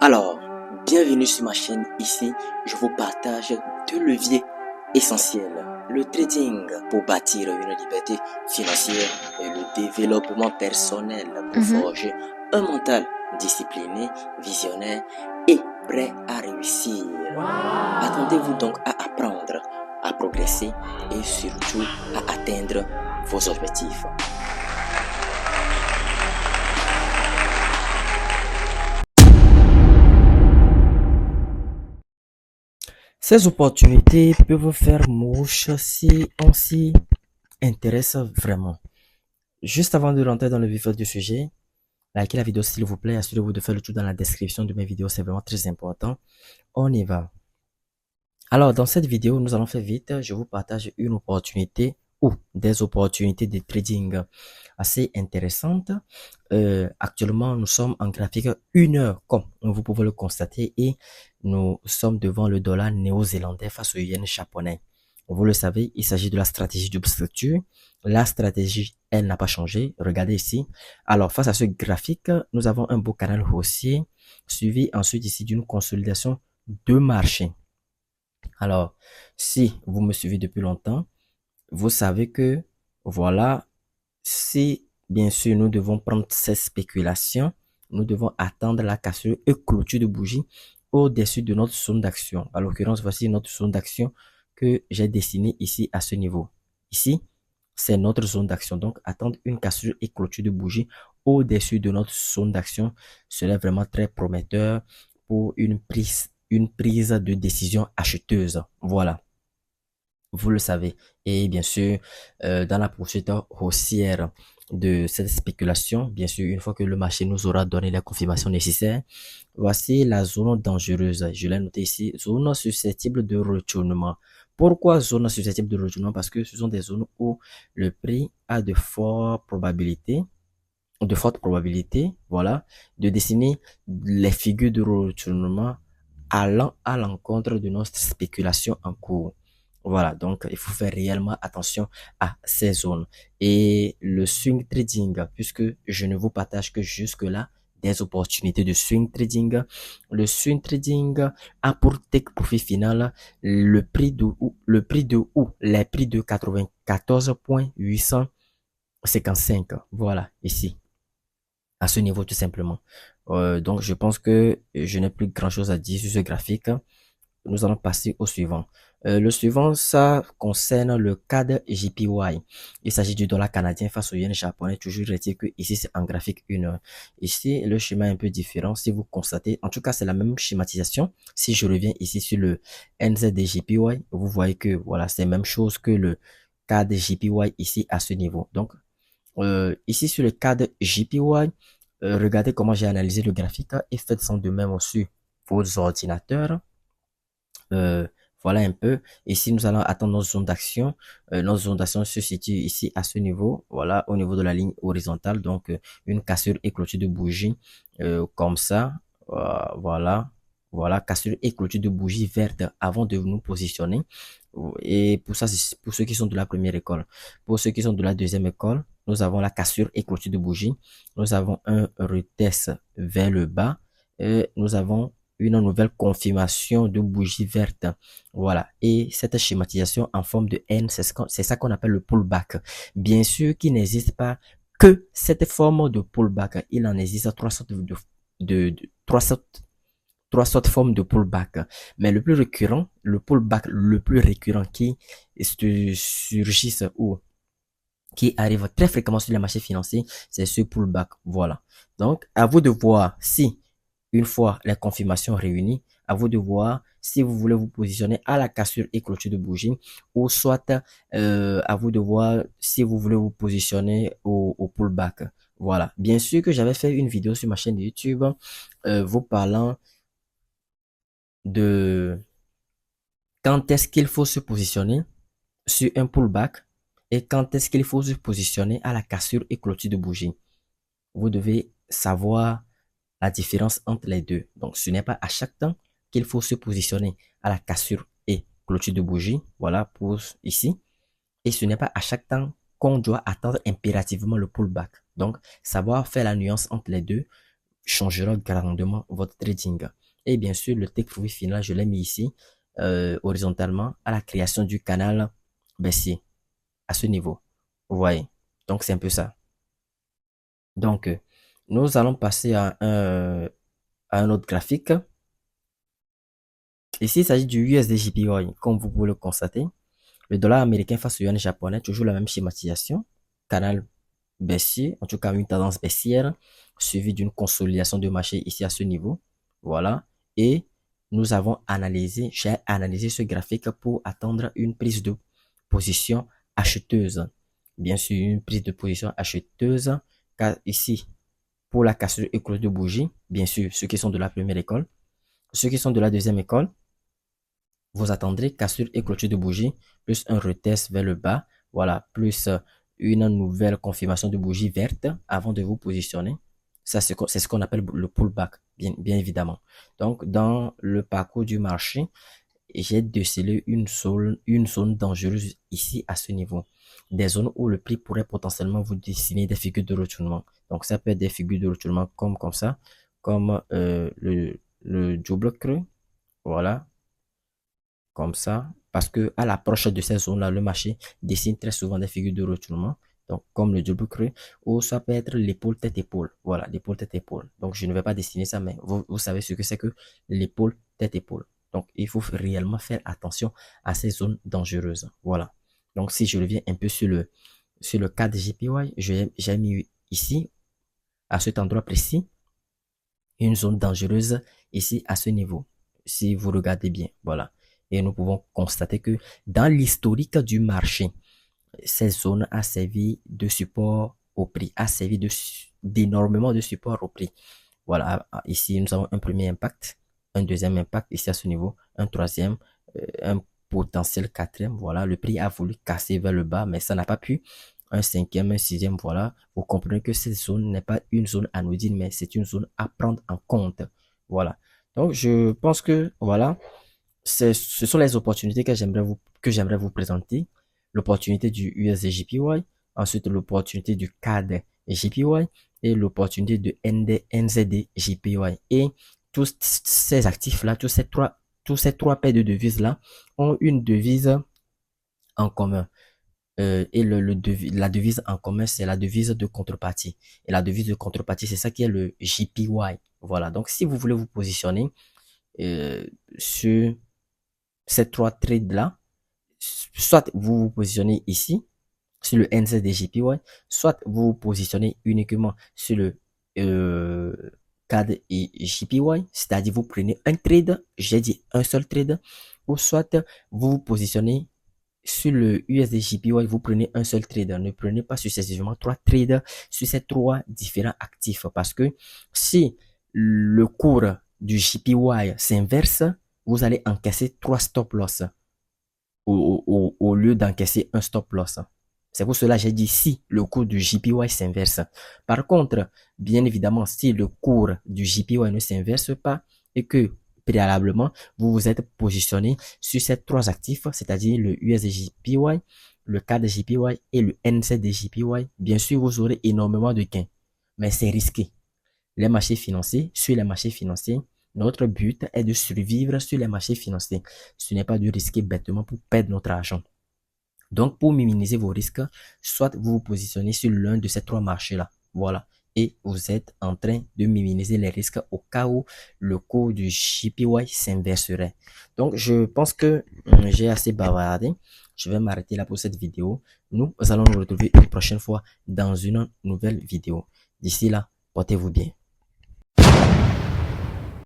Alors, bienvenue sur ma chaîne. Ici, je vous partage deux leviers essentiels. Le trading pour bâtir une liberté financière et le développement personnel pour forger un mental discipliné, visionnaire et prêt à réussir. Attendez-vous donc à apprendre, à progresser et surtout à atteindre vos objectifs. Ces opportunités peuvent faire mouche si on s'y intéresse vraiment. Juste avant de rentrer dans le vif du sujet, likez la vidéo s'il vous plaît, assurez-vous de faire le tour dans la description de mes vidéos, c'est vraiment très important. On y va. Alors, dans cette vidéo, nous allons faire vite. Je vous partage une opportunité ou des opportunités de trading assez intéressantes. Actuellement, nous sommes en graphique 1 heure, comme vous pouvez le constater, et nous sommes devant le dollar néo-zélandais face au yen japonais. Vous le savez, il s'agit de la stratégie double structure. La stratégie, elle n'a pas changé. Regardez ici. Alors, face à ce graphique, nous avons un beau canal haussier, suivi ensuite ici d'une consolidation de marché. Alors, si vous me suivez depuis longtemps, vous savez que, voilà, si bien sûr nous devons prendre ces spéculations, nous devons attendre la cassure et clôture de bougie au-dessus de notre zone d'action. À l'occurrence, voici notre zone d'action que j'ai dessinée ici à ce niveau. Ici, c'est notre zone d'action. Donc, attendre une cassure et clôture de bougie au-dessus de notre zone d'action serait vraiment très prometteur pour une prise de décision acheteuse. Voilà. Vous le savez. Et bien sûr, dans la poursuite haussière de cette spéculation, bien sûr, une fois que le marché nous aura donné les confirmations nécessaires, voici la zone dangereuse. Je l'ai noté ici, zone susceptible de retournement. Pourquoi zone susceptible de retournement? Parce que ce sont des zones où le prix a de fortes probabilités, voilà, de dessiner les figures de retournement allant à l'encontre de notre spéculation en cours. Voilà, donc il faut faire réellement attention à ces zones. Et le swing trading, puisque je ne vous partage que jusque-là des opportunités de swing trading. Le swing trading a pour take profit final les prix de 94.855. Voilà, ici, à ce niveau tout simplement. Donc je pense que je n'ai plus grand chose à dire sur ce graphique. Nous allons passer au suivant. Le suivant, ça concerne le cadre JPY. Il s'agit du dollar canadien face au yen japonais. Toujours est-il que ici, c'est en graphique 1 heure. Ici, le schéma est un peu différent. Si vous constatez, en tout cas, c'est la même schématisation. Si je reviens ici sur le NZD JPY, vous voyez que voilà, c'est la même chose que le cadre JPY ici à ce niveau. Donc, ici sur le cadre JPY, regardez comment j'ai analysé le graphique et faites-en de même sur vos ordinateurs. Voilà un peu. Ici, nous allons attendre notre zone d'action. Notre zone d'action se situe ici à ce niveau. Voilà, au niveau de la ligne horizontale. Donc, une cassure et clôture de bougie comme ça. Voilà. Voilà, cassure et clôture de bougie verte avant de nous positionner. Et pour ça, c'est pour ceux qui sont de la première école. Pour ceux qui sont de la deuxième école, nous avons la cassure et clôture de bougie. Nous avons un retest vers le bas. Et nous avons une nouvelle confirmation de bougie verte. Voilà. Et cette schématisation en forme de N, c'est ça qu'on appelle le pullback. Bien sûr qu'il n'existe pas que cette forme de pullback. Il en existe trois sortes trois sortes formes de pullback. Mais le plus récurrent, le pullback le plus récurrent qui surgisse ou qui arrive très fréquemment sur les marchés financiers, c'est ce pullback. Voilà. Donc, à vous de voir si une fois les confirmations réunies, à vous de voir si vous voulez vous positionner à la cassure et clôture de bougie ou soit à vous de voir si vous voulez vous positionner au pullback. Voilà. Bien sûr que j'avais fait une vidéo sur ma chaîne de YouTube vous parlant de quand est-ce qu'il faut se positionner sur un pullback et quand est-ce qu'il faut se positionner à la cassure et clôture de bougie. Vous devez savoir la différence entre les deux. Donc, ce n'est pas à chaque temps qu'il faut se positionner à la cassure et clôture de bougie. Voilà pour ici. Et ce n'est pas à chaque temps qu'on doit attendre impérativement le pullback. Donc, savoir faire la nuance entre les deux changera grandement votre trading. Et bien sûr, le take profit final, je l'ai mis ici, horizontalement, à la création du canal baissier, à ce niveau. Vous voyez? Donc, c'est un peu ça. Donc, nous allons passer à un autre graphique. Ici, il s'agit du USD/JPY. Comme vous pouvez le constater, le dollar américain face au yuan japonais, toujours la même schématisation. Canal baissier, en tout cas une tendance baissière, suivie d'une consolidation de marché ici à ce niveau. Voilà. Et nous avons analysé, j'ai analysé ce graphique pour attendre une prise de position acheteuse. Bien sûr, une prise de position acheteuse, car ici, pour la cassure et close de bougie, bien sûr, ceux qui sont de la première école, ceux qui sont de la deuxième école, vous attendrez cassure et clôture de bougie, plus un retest vers le bas, voilà, plus une nouvelle confirmation de bougie verte avant de vous positionner. Ça, c'est ce qu'on appelle le pullback, bien évidemment. Donc, dans le parcours du marché, j'ai décelé une zone dangereuse ici à ce niveau. Des zones où le prix pourrait potentiellement vous dessiner des figures de retournement. Donc, ça peut être des figures de retournement comme ça, comme le double creux, voilà, comme ça, parce que à l'approche de ces zones-là, le marché dessine très souvent des figures de retournement, donc comme le double creux, ou ça peut être l'épaule tête-épaule, voilà, l'épaule tête-épaule. Donc je ne vais pas dessiner ça, mais vous savez ce que c'est que l'épaule tête-épaule. Donc il faut réellement faire attention à ces zones dangereuses, voilà. Donc si je reviens un peu sur le cas de JPY, j'ai mis ici, à cet endroit précis, une zone dangereuse ici à ce niveau, si vous regardez bien, voilà. Et nous pouvons constater que dans l'historique du marché, cette zone a servi de support au prix, a servi d'énormément de support au prix. Voilà, ici nous avons un premier impact, un deuxième impact ici à ce niveau, un troisième, un potentiel quatrième. Voilà, le prix a voulu casser vers le bas, mais ça n'a pas pu. Un cinquième, un sixième, voilà. Vous comprenez que cette zone n'est pas une zone anodine, mais c'est une zone à prendre en compte. Voilà. Donc, je pense que, voilà, ce sont les opportunités que j'aimerais vous présenter. L'opportunité du USD/JPY, ensuite l'opportunité du CAD/JPY et l'opportunité de NZD/JPY. Et tous ces actifs-là, tous ces trois paires de devises-là ont une devise en commun. Et la devise en commun, c'est la devise de contrepartie. Et la devise de contrepartie, c'est ça qui est le JPY. Voilà. Donc, si vous voulez vous positionner sur ces trois trades-là, soit vous vous positionnez ici, sur le NZD/JPY, soit vous vous positionnez uniquement sur le CAD et JPY, c'est-à-dire vous prenez un trade, j'ai dit un seul trade, ou soit vous vous positionnez sur le USD/JPY, vous prenez un seul trade. Ne prenez pas successivement trois trades sur ces trois différents actifs, parce que si le cours du JPY s'inverse, vous allez encaisser trois stop loss au lieu d'encaisser un stop loss. C'est pour cela que j'ai dit si le cours du JPY s'inverse. Par contre, bien évidemment, si le cours du JPY ne s'inverse pas et que préalablement, vous vous êtes positionné sur ces trois actifs, c'est-à-dire le USD/JPY, le CAD/JPY et le NZD/JPY, bien sûr, vous aurez énormément de gains, mais c'est risqué. Les marchés financiers, sur les marchés financiers, notre but est de survivre sur les marchés financiers. Ce n'est pas de risquer bêtement pour perdre notre argent. Donc, pour minimiser vos risques, soit vous vous positionnez sur l'un de ces trois marchés-là. Voilà. Et vous êtes en train de minimiser les risques au cas où le cours du JPY s'inverserait. Donc, je pense que j'ai assez bavardé. Je vais m'arrêter là pour cette vidéo. Nous allons nous retrouver une prochaine fois dans une nouvelle vidéo. D'ici là, portez-vous bien.